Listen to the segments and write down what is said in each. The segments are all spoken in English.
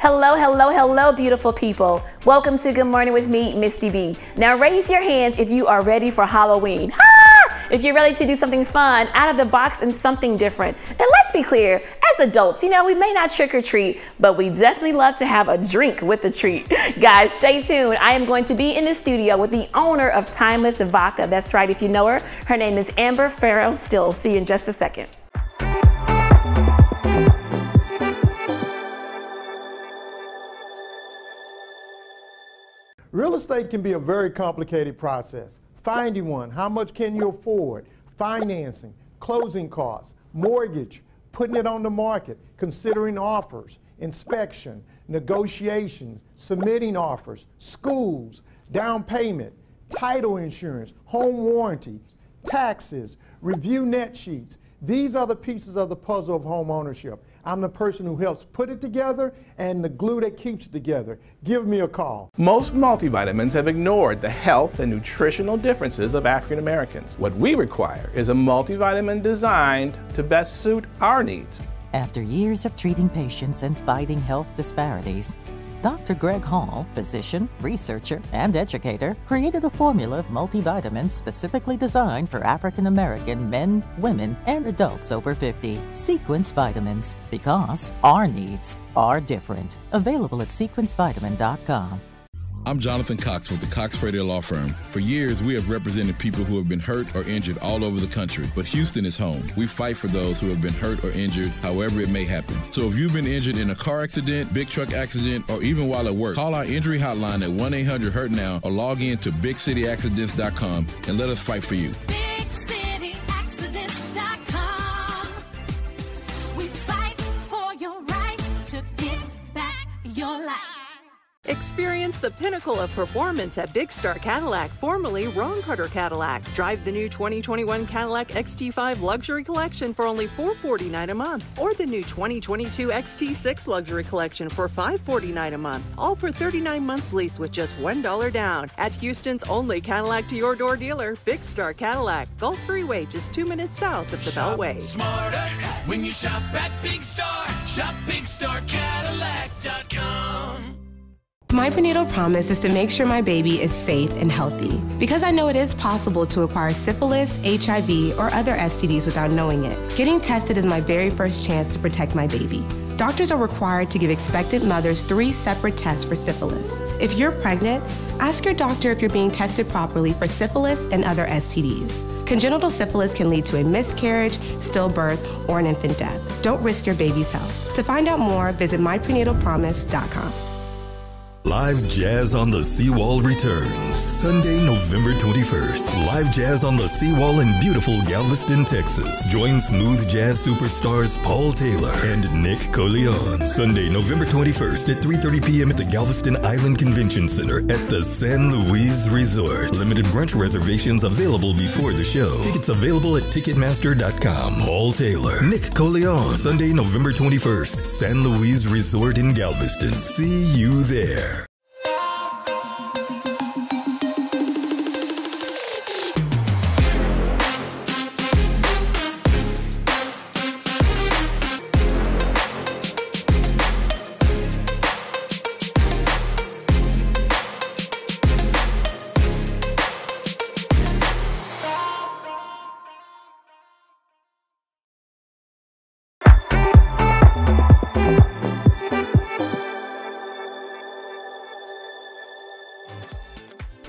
Hello, hello, hello, beautiful people. Welcome to Good Morning with me, Misti B. Now raise your hands if you are ready for Halloween. If you're ready to do something fun, out of the box, and something different. And let's be clear, as adults, we may not trick or treat, but we definitely love to have a drink with the treat. Guys, stay tuned. I am going to be in the studio with the owner of Timeless Vodka. That's right, if you know her, her name is Amber Ferrell-Steele. See you in just a second. Real estate can be a very complicated process. Finding one, how much can you afford, financing, closing costs, mortgage, putting it on the market, considering offers, inspection, negotiations, submitting offers, schools, down payment, title insurance, home warranty, taxes, review net sheets. These are the pieces of the puzzle of home ownership. I'm the person who helps put it together and the glue that keeps it together. Give me a call. Most multivitamins have ignored the health and nutritional differences of African Americans. What we require is a multivitamin designed to best suit our needs. After years of treating patients and fighting health disparities, Dr. Greg Hall, physician, researcher, and educator, created a formula of multivitamins specifically designed for African American men, women, and adults over 50. Sequence Vitamins, because our needs are different. Available at sequencevitamin.com. I'm Jonathan Cox with the Cox Frater Law Firm. For years, we have represented people who have been hurt or injured all over the country, but Houston is home. We fight for those who have been hurt or injured, however it may happen. So if you've been injured in a car accident, big truck accident, or even while at work, call our injury hotline at 1-800-HURT-NOW or log in to BigCityAccidents.com and let us fight for you. BigCityAccidents.com. We fight for your right to get back your life. Experience the pinnacle of performance at Big Star Cadillac, formerly Ron Carter Cadillac. Drive the new 2021 Cadillac XT5 Luxury Collection for only $449 a month, or the new 2022 XT6 Luxury Collection for $549 a month, all for 39 months lease with just $1 down. At Houston's only Cadillac to your door dealer, Big Star Cadillac, Gulf Freeway, just 2 minutes south of the Beltway. Smarter when you shop at Big Star. Shop BigStarCadillac.com. My prenatal promise is to make sure my baby is safe and healthy, because I know it is possible to acquire syphilis, HIV, or other STDs without knowing it. Getting tested is my very first chance to protect my baby. Doctors are required to give expectant mothers 3 separate tests for syphilis. If you're pregnant, ask your doctor if you're being tested properly for syphilis and other STDs. Congenital syphilis can lead to a miscarriage, stillbirth, or an infant death. Don't risk your baby's health. To find out more, visit myprenatalpromise.com. Live Jazz on the Seawall returns Sunday, November 21st. Live Jazz on the Seawall in beautiful Galveston, Texas. Join smooth jazz superstars Paul Taylor and Nick Coleon. Sunday, November 21st at 3:30 p.m. at the Galveston Island Convention Center at the San Luis Resort. Limited brunch reservations available before the show. Tickets available at Ticketmaster.com. Paul Taylor, Nick Coleon. Sunday, November 21st, San Luis Resort in Galveston. See you there.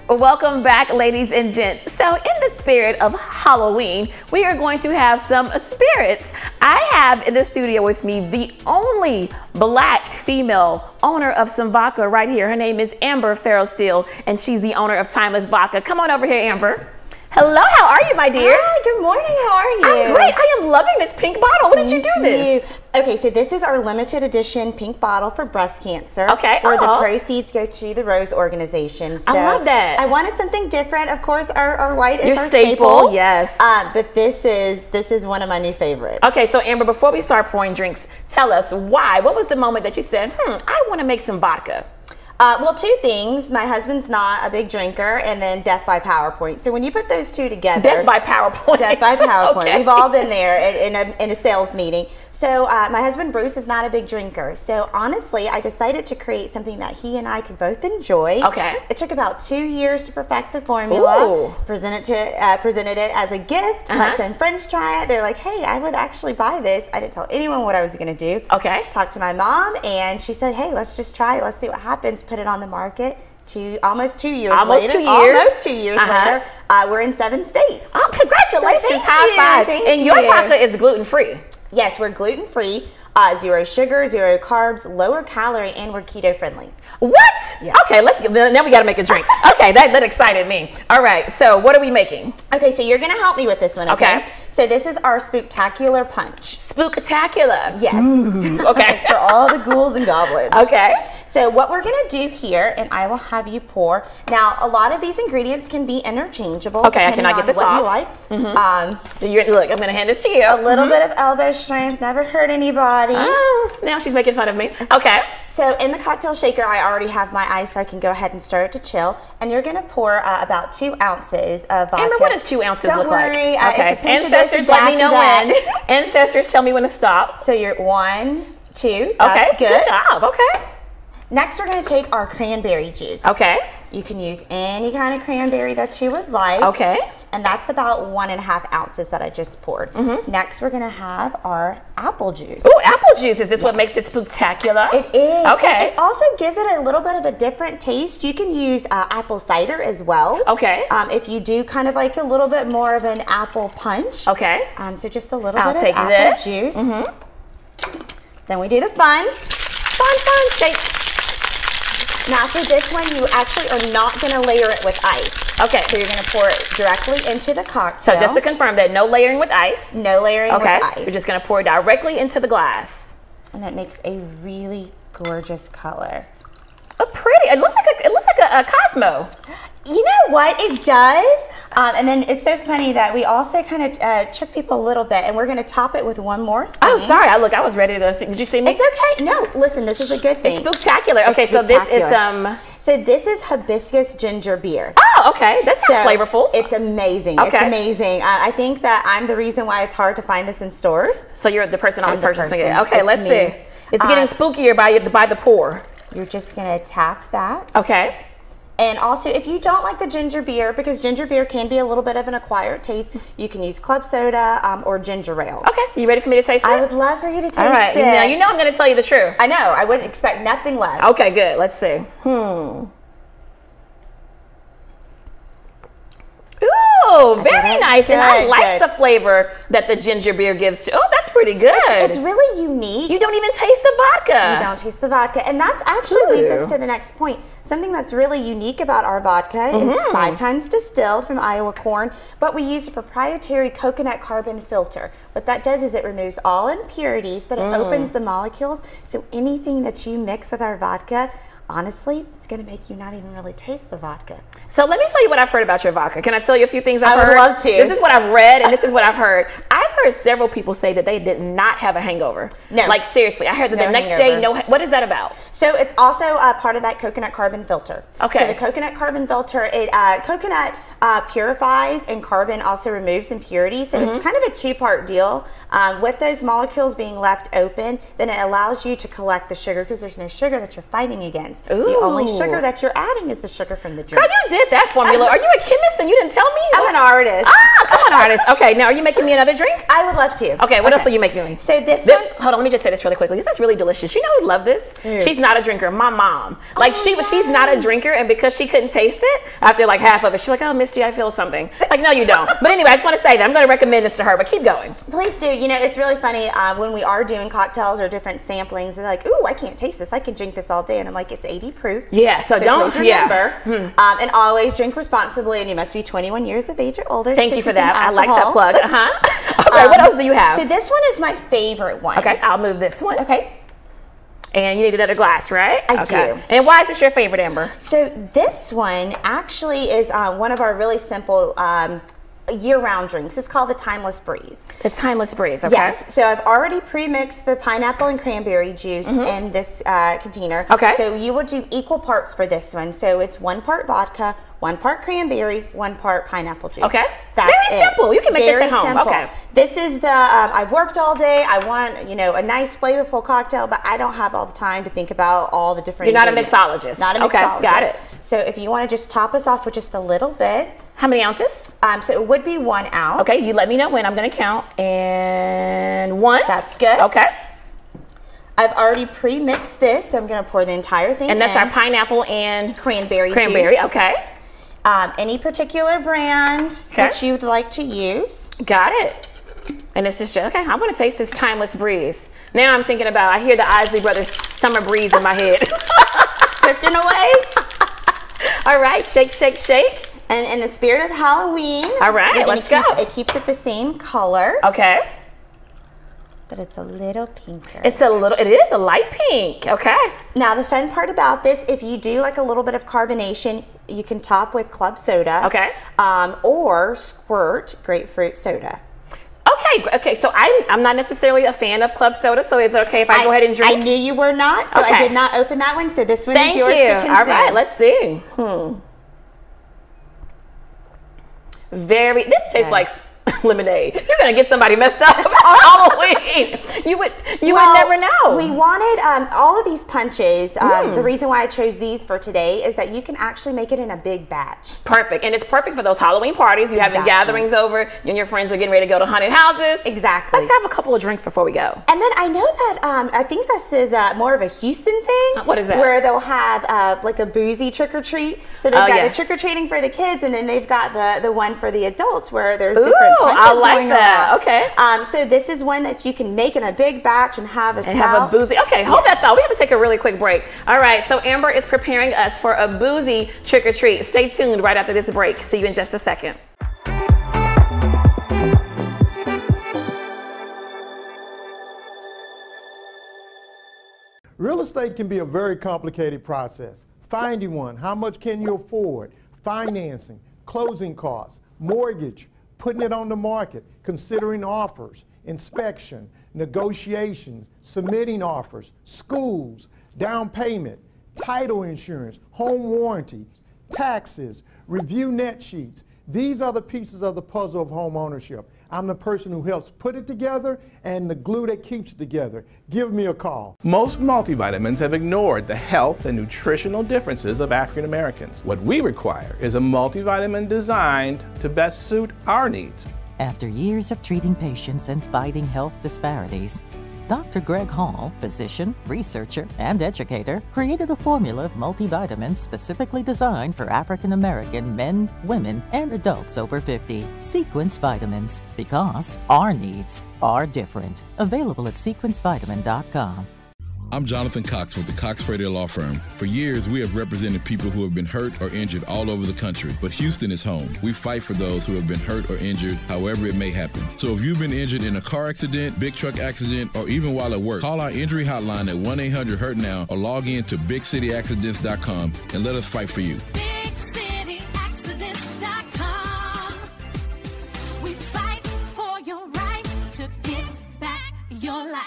Welcome back, ladies and gents. So in the spirit of Halloween, we are going to have some spirits. I have in the studio with me the only black female owner of some vodka right here. Her name is Amber Ferrell-Steele, and she's the owner of Timeless Vodka. Come on over here, Amber. Hello, how are you, my dear? Hi, good morning, how are you? I'm great. I am loving this pink bottle. When did you do this? Okay, so this is our limited edition pink bottle for breast cancer. Okay. Where the proceeds go to the Rose organization. So I love that. I wanted something different. Of course, our white is our staple. Yes. But this is one of my new favorites. Okay, so Amber, before we start pouring drinks, tell us why. What was the moment that you said, I want to make some vodka? Well, 2 things. My husband's not a big drinker, and then death by PowerPoint. So when you put those two together. Death by PowerPoint. Death by PowerPoint. Okay. We've all been there in a sales meeting. So my husband Bruce is not a big drinker. So honestly, I decided to create something that he and I could both enjoy. Okay. It took about 2 years to perfect the formula. Ooh. Presented it as a gift. Let some friends try it. They're like, hey, I would actually buy this. I didn't tell anyone what I was going to do. Okay. Talked to my mom, and she said, hey, let's just try it. Let's see what happens. Put it on the market. Almost 2 years almost later. 2 years. Almost 2 years later. We're in 7 states. Oh, congratulations. So High five. Thank And you. your vodka is gluten-free. Yes, we're gluten-free, 0 sugar, 0 carbs, lower calorie, and we're keto-friendly. What? Yes. Okay, now we got to make a drink. Okay, that excited me. All right, so what are we making? Okay, so you're going to help me with this one, okay? So this is our Spooktacular Punch. Spooktacular? Yes. Ooh, okay. For all the ghouls and goblins. Okay. So what we're going to do here, and I will have you pour. Now, a lot of these ingredients can be interchangeable. Okay, can I get this off? You like. Look, I'm going to hand it to you. A little bit of elbow strength, never hurt anybody. Oh, now she's making fun of me. Okay. So in the cocktail shaker, I already have my ice, so I can go ahead and stir it to chill. And you're going to pour about 2 ounces of vodka. Amber, what does 2 ounces look like? Don't worry. Okay. Ancestors, let me know when. Ancestors, tell me when to stop. So you're 1, 2. That's okay. Good job. Okay. Next, we're going to take our cranberry juice. Okay. You can use any kind of cranberry that you would like. Okay. And that's about 1.5 ounces that I just poured. Next, we're going to have our apple juice. Oh, apple juice. Is this what makes it spooktacular? It is. Okay. It also gives it a little bit of a different taste. You can use apple cider as well. Okay. If you do kind of like a little bit more of an apple punch. Okay. So just a little I'll bit take of this. apple juice. Then we do the fun. Fun shake. Now for this one, you actually are not going to layer it with ice. Okay. So you're going to pour it directly into the cocktail. So just to confirm that no layering with ice. No layering with ice. We're just going to pour it directly into the glass. And it makes a really gorgeous color. Oh, pretty. It looks like a Cosmo. You know what? It does. And then it's so funny that we also kind of trick people a little bit, and we're going to top it with one more thing. Oh, sorry. I was ready to see. Did you see me? It's okay. No, listen, this is a good thing. It's spooktacular. Okay, so this is So this is hibiscus ginger beer. Oh, okay. That sounds flavorful. It's amazing. Okay. It's amazing. I think that I'm the reason why it's hard to find this in stores. So you're the person always purchasing it. Okay, It's let's me. see. It's getting spookier by the pour. You're just going to tap that. Okay. And also, if you don't like the ginger beer, because ginger beer can be a little bit of an acquired taste, you can use club soda or ginger ale. Okay, you ready for me to taste it? I would love for you to taste it. All right, now you know I'm going to tell you the truth. I know, I wouldn't expect nothing less. Okay, good. Let's see. Ooh, very nice. And I like the flavor that the ginger beer gives to. Oh, that's pretty good. It's really unique. You don't even taste the vodka. You don't taste the vodka. And that's actually leads us to the next point. Something that's really unique about our vodka. It's 5 times distilled from Iowa corn, but we use a proprietary coconut carbon filter. What that does is it removes all impurities, but it opens the molecules. So anything that you mix with our vodka, honestly, it's going to make you not even really taste the vodka. So let me tell you what I've heard about your vodka. Can I tell you a few things I've heard? I would love to. This is what I've read, and this is what I've heard. I've heard several people say that they did not have a hangover. No. Like, seriously. I heard that the next day, what is that about? So it's also part of that coconut carbon filter. Okay. So the coconut carbon filter, coconut purifies, and carbon also removes impurities. So it's kind of a 2-part deal. With those molecules being left open, then it allows you to collect the sugar, because there's no sugar that you're fighting against. Ooh. The only sugar that you're adding is the sugar from the drink. Girl, you did that formula. Are you a chemist and you didn't tell me? I'm an artist. Ah, come on, artist. Okay, now are you making me another drink? I would love to. Okay, what else are you making me? So this one. Hold on, let me just say this really quickly. This is really delicious. You know who loved this? She's not a drinker. My mom. Like, she's not a drinker, and because she couldn't taste it, after like half of it, she's like, oh, Misty, I feel something. Like, no, you don't. But anyway, I just want to say that. I'm going to recommend this to her, but keep going. Please do. You know, it's really funny when we are doing cocktails or different samplings, they're like, ooh, I can't taste this. I can drink this all day. And I'm like, it's 80 proof. Yeah, so don't, please remember. And always drink responsibly, and you must be 21 years of age or older. Thank you for that. I like that plug. Okay, what else do you have? So this one is my favorite one. Okay, I'll move this one. Okay. And you need another glass, right? I do. And why is this your favorite, Amber? So this one actually is one of our really simple year-round drinks. It's called the Timeless Breeze. The Timeless Breeze, okay. Yes, so I've already pre-mixed the pineapple and cranberry juice in this container. Okay. So you will do equal parts for this one. So it's 1 part vodka, 1 part cranberry, 1 part pineapple juice. Okay. That's very simple. You can make this at home. Simple. Okay. This is the, I've worked all day. I want, you know, a nice flavorful cocktail, but I don't have all the time to think about all the different You're not a ingredients. mixologist. Not a mixologist. Okay, got it. So if you want to just top us off with just a little bit. How many ounces? So it would be 1 ounce. Okay, you let me know when. I'm going to count. And 1. That's good. Okay. I've already pre-mixed this, so I'm going to pour the entire thing in. And that's our pineapple and cranberry juice. Okay. Any particular brand that you'd like to use. Got it. And this is just, okay, I'm going to taste this Timeless Breeze. Now I'm thinking about, I hear the Isley Brothers Summer Breeze in my head. Drifting away. All right, shake, shake, shake. And in the spirit of Halloween. All right, let's go. It keeps it the same color. Okay. But it's a little pinker. It is a light pink. Okay. Now the fun part about this, if you do like a little bit of carbonation, you can top with club soda. Okay. Or squirt grapefruit soda. Okay, so I'm not necessarily a fan of club soda, so is it okay if I go ahead and drink? I knew you were not, so I did not open that one, so this one is yours to consume. All right, let's see. This tastes like lemonade. You're gonna get somebody messed up on Halloween. You would never know. We wanted all of these punches. The reason why I chose these for today is that you can actually make it in a big batch. Perfect, and it's perfect for those Halloween parties. You having gatherings over. You and your friends are getting ready to go to haunted houses. Exactly. Let's have a couple of drinks before we go. And then I know that I think this is more of a Houston thing. What is that? Where they'll have like a boozy trick or treat. So they've got the trick or treating for the kids, and then they've got the one for the adults where there's different punches I like going that. on. Okay. So this is one that you can make in a big batch and have a have a boozy. Okay, hold that thought. We have to take a really quick break. All right, so Amber is preparing us for a boozy trick or treat. Stay tuned right after this break. See you in just a second. Real estate can be a very complicated process. Finding one, how much can you afford? Financing, closing costs, mortgage, putting it on the market, considering offers, inspection, negotiations, submitting offers, schools, down payment, title insurance, home warranty, taxes, review net sheets. These are the pieces of the puzzle of home ownership. I'm the person who helps put it together and the glue that keeps it together. Give me a call. Most multivitamins have ignored the health and nutritional differences of African Americans. What we require is a multivitamin designed to best suit our needs. After years of treating patients and fighting health disparities, Dr. Greg Hall, physician, researcher, and educator, created a formula of multivitamins specifically designed for African American men, women, and adults over 50. Sequence Vitamins, because our needs are different. Available at sequencevitamin.com. I'm Jonathan Cox with the Cox Radio Law Firm. For years, we have represented people who have been hurt or injured all over the country, but Houston is home. We fight for those who have been hurt or injured, however it may happen. So if you've been injured in a car accident, big truck accident, or even while at work, call our injury hotline at 1-800-HURT-NOW or log in to BigCityAccidents.com and let us fight for you. BigCityAccidents.com. We fight for your right to get back your life.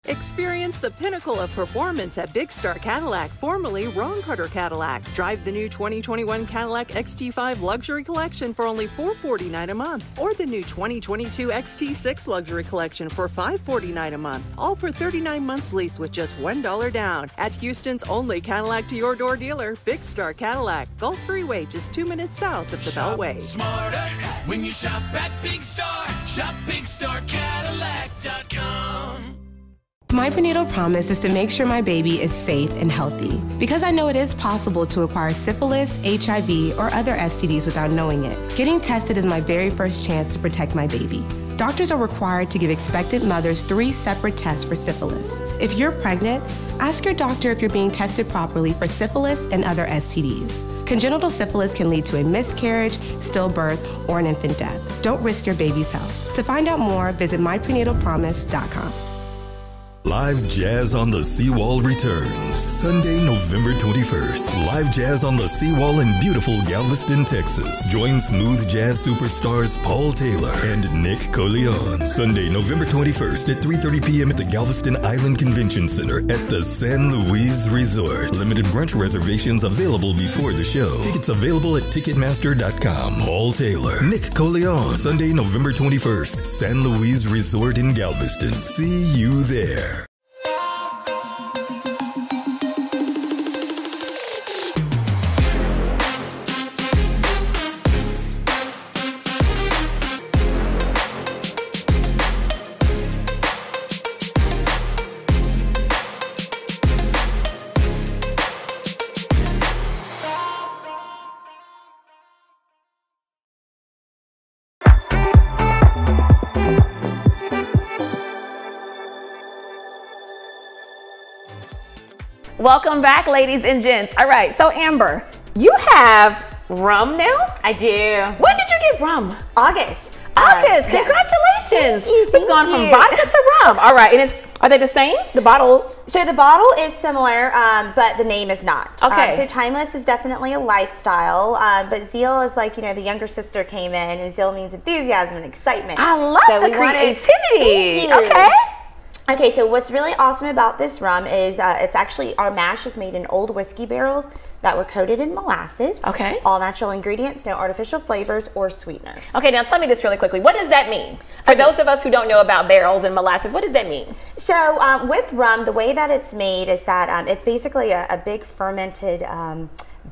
Experience the pinnacle of performance at Big Star Cadillac, formerly Ron Carter Cadillac. Drive the new 2021 Cadillac XT5 Luxury Collection for only $449 a month, or the new 2022 XT6 Luxury Collection for $549 a month, all for 39 months lease with just $1 down. At Houston's only Cadillac to your door dealer, Big Star Cadillac, Gulf Freeway, just 2 minutes south of the Beltway. Smarter when you shop at Big Star. Shop BigStarCadillac.com. My prenatal promise is to make sure my baby is safe and healthy, because I know it is possible to acquire syphilis, HIV, or other STDs without knowing it. Getting tested is my very first chance to protect my baby. Doctors are required to give expectant mothers 3 separate tests for syphilis. If you're pregnant, ask your doctor if you're being tested properly for syphilis and other STDs. Congenital syphilis can lead to a miscarriage, stillbirth, or an infant death. Don't risk your baby's health. To find out more, visit myprenatalpromise.com. Live Jazz on the Seawall returns Sunday, November 21st. Live Jazz on the Seawall in beautiful Galveston, Texas. Join smooth jazz superstars Paul Taylor and Nick Coleon. Sunday, November 21st at 3:30 p.m. at the Galveston Island Convention Center at the San Luis Resort. Limited brunch reservations available before the show. Tickets available at Ticketmaster.com. Paul Taylor, Nick Coleon. Sunday, November 21st, San Luis Resort in Galveston. See you there. Welcome back, ladies and gents. All right, so Amber, you have rum now? I do. When did you get rum? August. August, congratulations. We've gone from vodka to rum. All right, and are they the same? The bottle? So the bottle is similar, but the name is not. Okay. So Timeless is definitely a lifestyle, but Zeal is like, the younger sister came in, and Zeal means enthusiasm and excitement. I love the creativity. Okay. Okay, so what's really awesome about this rum is it's actually, our mash is made in old whiskey barrels that were coated in molasses. Okay. All natural ingredients, no artificial flavors or sweeteners. Okay, now tell me this really quickly. What does that mean? For those of us who don't know about barrels and molasses, what does that mean? So with rum, the way that it's made is that it's basically a big fermented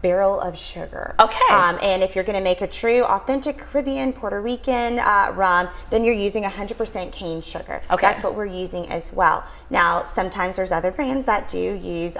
barrel of sugar. Okay. And if you're going to make a true, authentic Caribbean, Puerto Rican rum, then you're using 100% cane sugar. Okay. That's what we're using as well. Now, sometimes there's other brands that do use,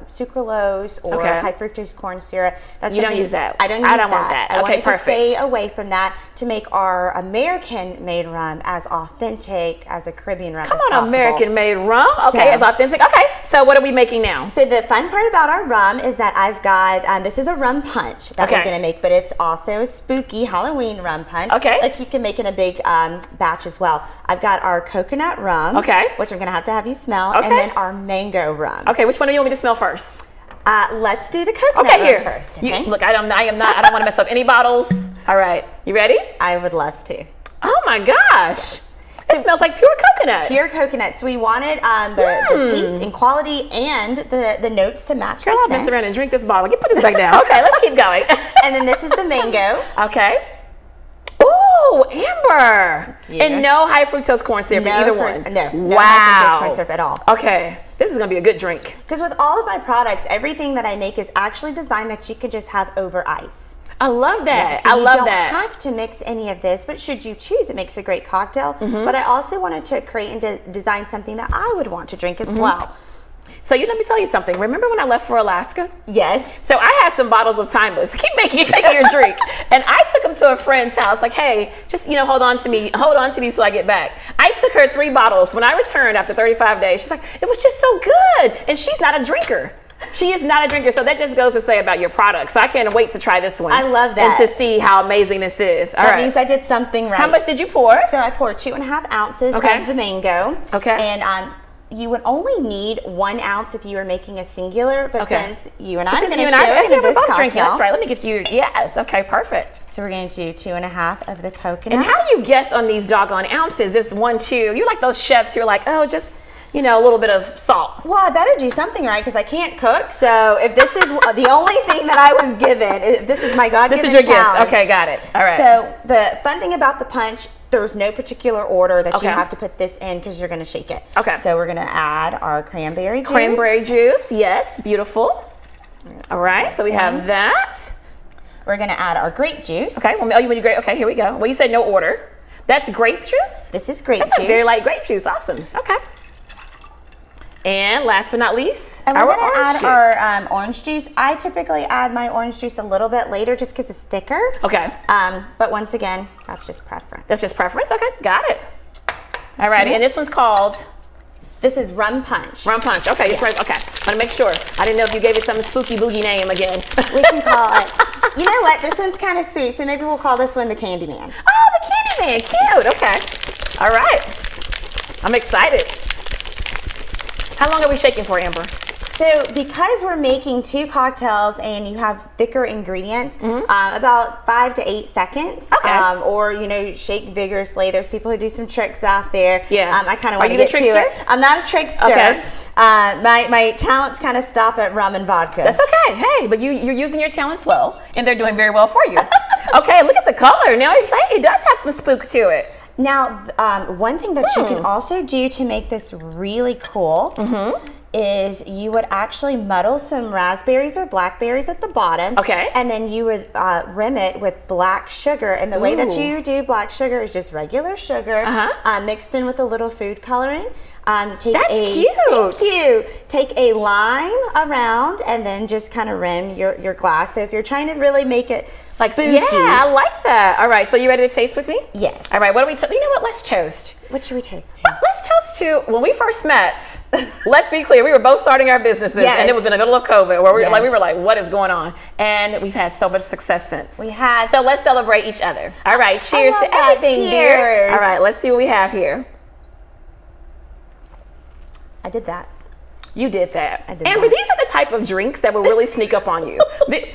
sucralose or high fructose corn syrup. You don't use that. I don't use that. I don't want that. I okay, wanted perfect. to stay away from that to make our American-made rum as authentic as a Caribbean rum as possible. Come on, American-made rum. Okay, as authentic. Okay, so what are we making now? So the fun part about our rum is that I've got, this is a rum punch that we're going to make, but it's also a spooky Halloween rum punch. Okay. Like you can make in a big batch as well. I've got our coconut rum. Okay. Which I'm going to have you smell. Okay. And then our mango rum. Okay, which one do you want me to smell first? Let's do the coconut rum first. Okay. Look, I don't want to mess up any bottles. All right, you ready? I would love to. Oh my gosh. It smells like pure coconut. Pure coconut. So we wanted the taste and quality and the notes to match. Girl, I'll mess around and drink this bottle. Put this back down. Okay, let's keep going. And then this is the mango. Okay. Ooh, Amber. Yeah. And no high fructose corn syrup in either one. No. Wow. High fructose corn syrup at all. Okay. This is going to be a good drink. Because with all of my products, everything that I make is actually designed that you can just have over ice. I love that. Yeah, so I love you that. don't have to mix any of this, but should you choose, it makes a great cocktail. But I also wanted to create and design something that I would want to drink as well. So let me tell you something. Remember when I left for Alaska? Yes. So I had some bottles of Timeless. Keep making your drink. And I took them to a friend's house, like, hey, just, hold on to these till I get back. I took her 3 bottles. When I returned after 35 days, she's like, it was just so good. And she's not a drinker. She is not a drinker, so that just goes to say about your product. So I can't wait to try this one. I love that. And to see how amazing this is. That means I did something right. How much did you pour? So I poured 2.5 ounces of the mango. Okay. And you would only need 1 ounce if you were making a singular, but since you and I are going to share we're both cocktail, drinking. That's right. Let me get you. Yes. Okay. Perfect. So we're going to do 2.5 of the coconut. And how do you guess on these doggone ounces? This 1, 2. You're like those chefs. You're like, oh, just a little bit of salt. Well, I better do something right because I can't cook. So if this is the only thing that I was given, if this is my God-given This is your talent. gift. Okay, got it. All right. So the fun thing about the punch, there's no particular order that you have to put this in because you're going to shake it. Okay. So we're going to add our cranberry juice. Cranberry juice, yes, beautiful. All right, so we have that. We're going to add our grape juice. Okay, well, you want grape? Okay, here we go. Well, you said no order. That's grape juice? This is grape juice. That's a very light grape juice. Awesome. Okay. And last but not least, and we're going to add our orange juice. I typically add my orange juice a little bit later just because it's thicker. Okay. But once again, that's just preference. That's just preference? Okay, got it. All right, and this one's called? This is Rum Punch. Rum Punch. Okay, just right. Okay, I want to make sure. I didn't know if you gave it some spooky boogie name again. We can call it. You know what? This one's kind of sweet, so maybe we'll call this one the Candyman. Oh, the Candyman. Cute. Okay. All right. I'm excited. How long are we shaking for, Amber? So because we're making 2 cocktails and you have thicker ingredients, about 5 to 8 seconds. Okay. Or, you know, shake vigorously. There's people who do some tricks out there. Yeah. I kind of want to Are you get the to trickster? it. I'm not a trickster. Okay. My talents kind of stop at rum and vodka. That's okay. Hey, but you're using your talents well, and they're doing very well for you. Okay, look at the color. Now it does have some spook to it. Now, one thing that you can also do to make this really cool is you would actually muddle some raspberries or blackberries at the bottom. Okay. And then you would rim it with black sugar. And the way that you do black sugar is just regular sugar mixed in with a little food coloring. That's cute. Thank you. Take a lime around and then just kind of rim your glass. So if you're trying to really make it like spooky. Yeah, I like that. All right, so you ready to taste with me? Yes. All right, what do we you know what? Let's toast. What should we toast to? Let's toast to when we first met. Let's be clear, we were both starting our businesses, and it was in the middle of COVID, where we were like, what is going on? And we've had so much success since. We have. So let's celebrate each other. All right, cheers to everything, dear. All right, let's see what we have here. I did that. You did that. I did Amber, that. these are the type of drinks that will really sneak up on you.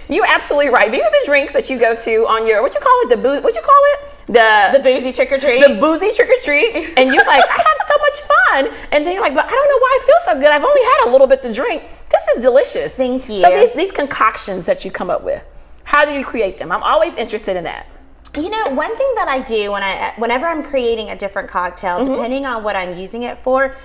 You're absolutely right. These are the drinks that you go to on your, what you call it? What you call it? The boozy trick or treat. The boozy trick or treat. And you're like, I have so much fun. And then you're like, but I don't know why I feel so good. I've only had a little bit to drink. This is delicious. Thank you. So these concoctions that you come up with, how do you create them? I'm always interested in that. You know, one thing that I do whenever I'm creating a different cocktail, depending on what I'm using it for,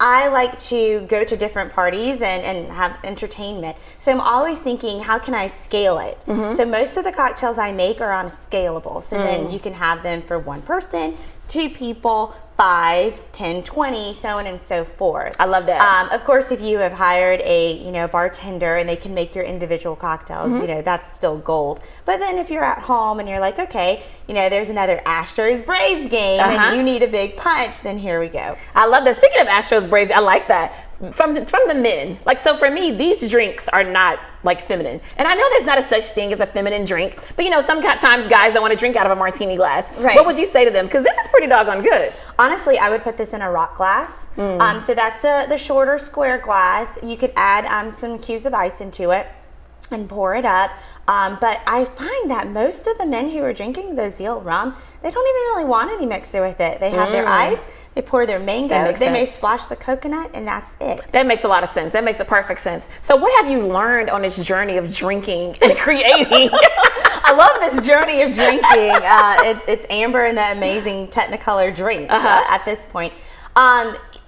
I like to go to different parties and have entertainment. So I'm always thinking, how can I scale it? So most of the cocktails I make are on a scalable. So then you can have them for 1 person, 2 people, 5, 10, 20, so on and so forth. I love that. Of course, if you have hired a bartender and they can make your individual cocktails, you know, that's still gold. But then if you're at home and you're like, okay, you know, there's another Astros Braves game and you need a big punch, then here we go. I love that. Speaking of Astros Braves, I like that. From the men, like, so for me, these drinks are not like feminine, and I know there's not a such thing as a feminine drink, but you know, sometimes guys don't want to drink out of a martini glass. Right. What would you say to them? Because this is pretty doggone good. Honestly, I would put this in a rock glass. So that's the shorter square glass. You could add some cubes of ice into it and pour it up. But I find that most of the men who are drinking the Zeal rum, they don't even really want any mixer with it. They have their ice, they pour their mango, they may splash the coconut, and that's it. That makes a lot of sense. That makes a perfect sense. So what have you learned on this journey of drinking and creating? I love this journey of drinking. It's Amber and the amazing Technicolor drinks at this point.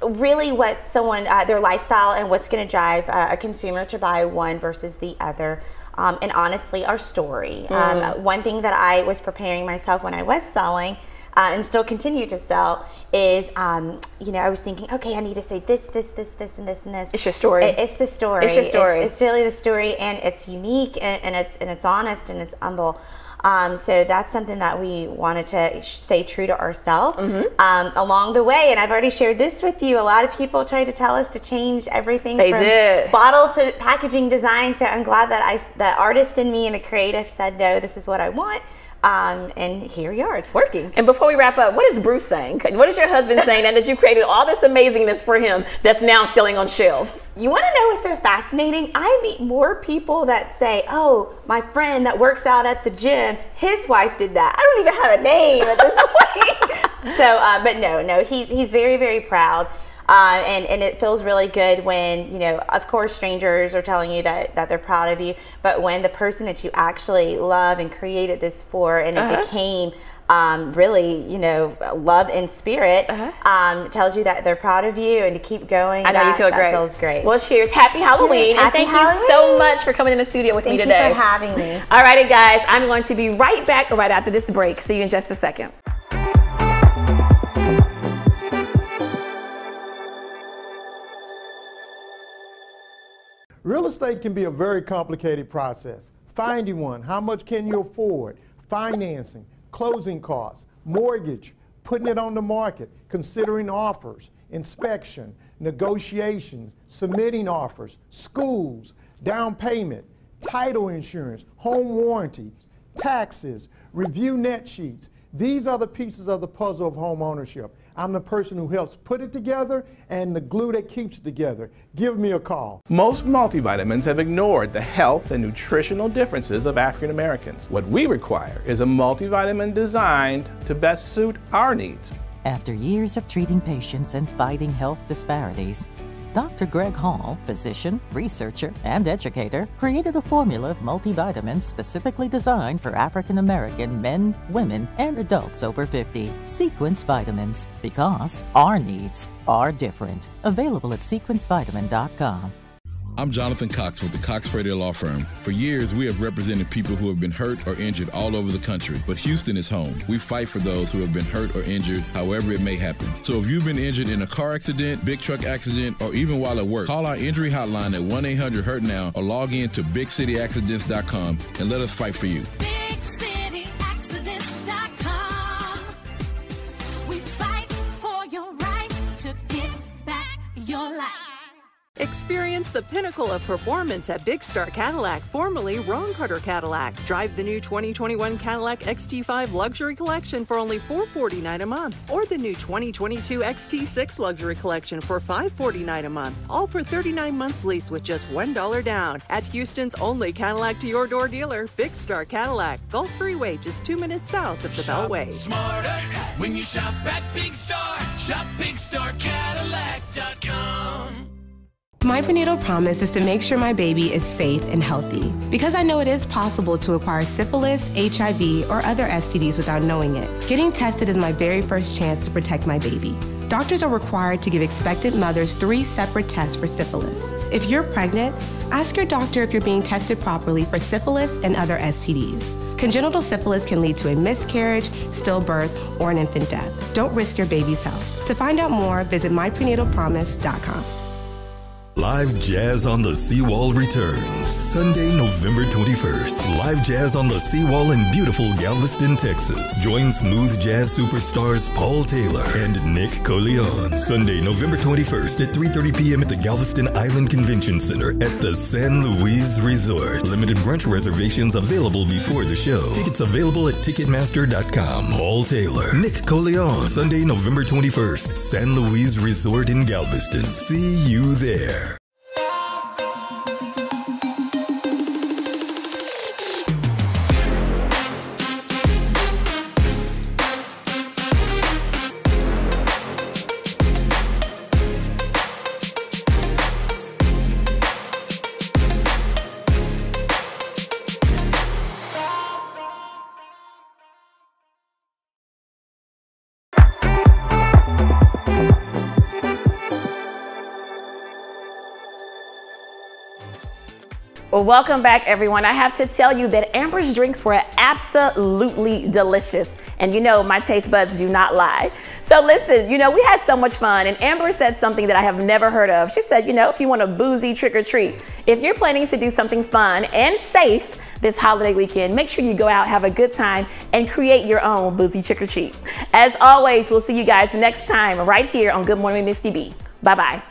Really what someone, their lifestyle and what's going to drive a consumer to buy one versus the other. And honestly, our story. One thing that I was preparing myself when I was selling and still continue to sell is, you know, I was thinking, okay, I need to say this, and this, and this. It's your story. It's the story. It's your story. It's really the story, and it's unique, and it's honest, and it's humble. So that's something that we wanted to stay true to ourselves along the way. And I've already shared this with you. A lot of people tried to tell us to change everything from bottle to packaging design. So I'm glad that the artist in me and the creative said, no, this is what I want. And here we are, it's working. And before we wrap up, what is Bruce saying? What is your husband saying that you created all this amazingness for him that's now selling on shelves? You want to know what's so fascinating? I meet more people that say, oh, my friend that works out at the gym, his wife did that. I don't even have a name at this point. So, but no, he's very, very proud. And it feels really good when, you know, of course, strangers are telling you that they're proud of you, but when the person that you actually love and created this for, and it became really, you know, love in spirit, tells you that they're proud of you and to keep going. I know you feel great. That feels great. Well, cheers. Happy Halloween. Cheers. And thank you so much for coming in the studio with me today. Thank you for having me. All righty, guys. I'm going to be right back right after this break. See you in just a second. Real estate can be a very complicated process. Finding one, how much can you afford, financing, closing costs, mortgage, putting it on the market, considering offers, inspection, negotiations, submitting offers, schools, down payment, title insurance, home warranty, taxes, review net sheets. These are the pieces of the puzzle of home ownership. I'm the person who helps put it together and the glue that keeps it together. Give me a call. Most multivitamins have ignored the health and nutritional differences of African Americans. What we require is a multivitamin designed to best suit our needs. After years of treating patients and fighting health disparities, Dr. Greg Hall, physician, researcher, and educator, created a formula of multivitamins specifically designed for African American men, women, and adults over 50. Sequence Vitamins, because our needs are different. Available at sequencevitamin.com. I'm Jonathan Cox with the Cox Radio Law Firm. For years, we have represented people who have been hurt or injured all over the country, but Houston is home. We fight for those who have been hurt or injured, however it may happen. So if you've been injured in a car accident, big truck accident, or even while at work, call our injury hotline at 1-800-HURT-NOW or log in to BigCityAccidents.com and let us fight for you. BigCityAccidents.com. We fight for your right to get back your life. Experience the pinnacle of performance at Big Star Cadillac, formerly Ron Carter Cadillac. Drive the new 2021 Cadillac XT5 Luxury Collection for only $449 a month, or the new 2022 XT6 Luxury Collection for $549 a month, all for 39 months lease with just $1 down. At Houston's only Cadillac to your door dealer, Big Star Cadillac, Gulf Freeway, just 2 minutes south of the Beltway. Smarter when you shop at Big Star. Shop BigStarCadillac.com. My prenatal promise is to make sure my baby is safe and healthy, because I know it is possible to acquire syphilis, HIV, or other STDs without knowing it. Getting tested is my very first chance to protect my baby. Doctors are required to give expectant mothers 3 separate tests for syphilis. If you're pregnant, ask your doctor if you're being tested properly for syphilis and other STDs. Congenital syphilis can lead to a miscarriage, stillbirth, or an infant death. Don't risk your baby's health. To find out more, visit myprenatalpromise.com. Live Jazz on the Seawall returns Sunday, November 21st. Live Jazz on the Seawall in beautiful Galveston, Texas. Join smooth jazz superstars Paul Taylor and Nick Coleon. Sunday, November 21st at 3:30 p.m. at the Galveston Island Convention Center at the San Luis Resort. Limited brunch reservations available before the show. Tickets available at Ticketmaster.com. Paul Taylor, Nick Coleon. Sunday, November 21st, San Luis Resort in Galveston. See you there. Well, welcome back, everyone. I have to tell you that Amber's drinks were absolutely delicious. And you know, my taste buds do not lie. So listen, you know, we had so much fun, and Amber said something that I have never heard of. She said, you know, if you want a boozy trick or treat, if you're planning to do something fun and safe this holiday weekend, make sure you go out, have a good time, and create your own boozy trick or treat. As always, we'll see you guys next time right here on Good Morning with Misti B. Bye-bye.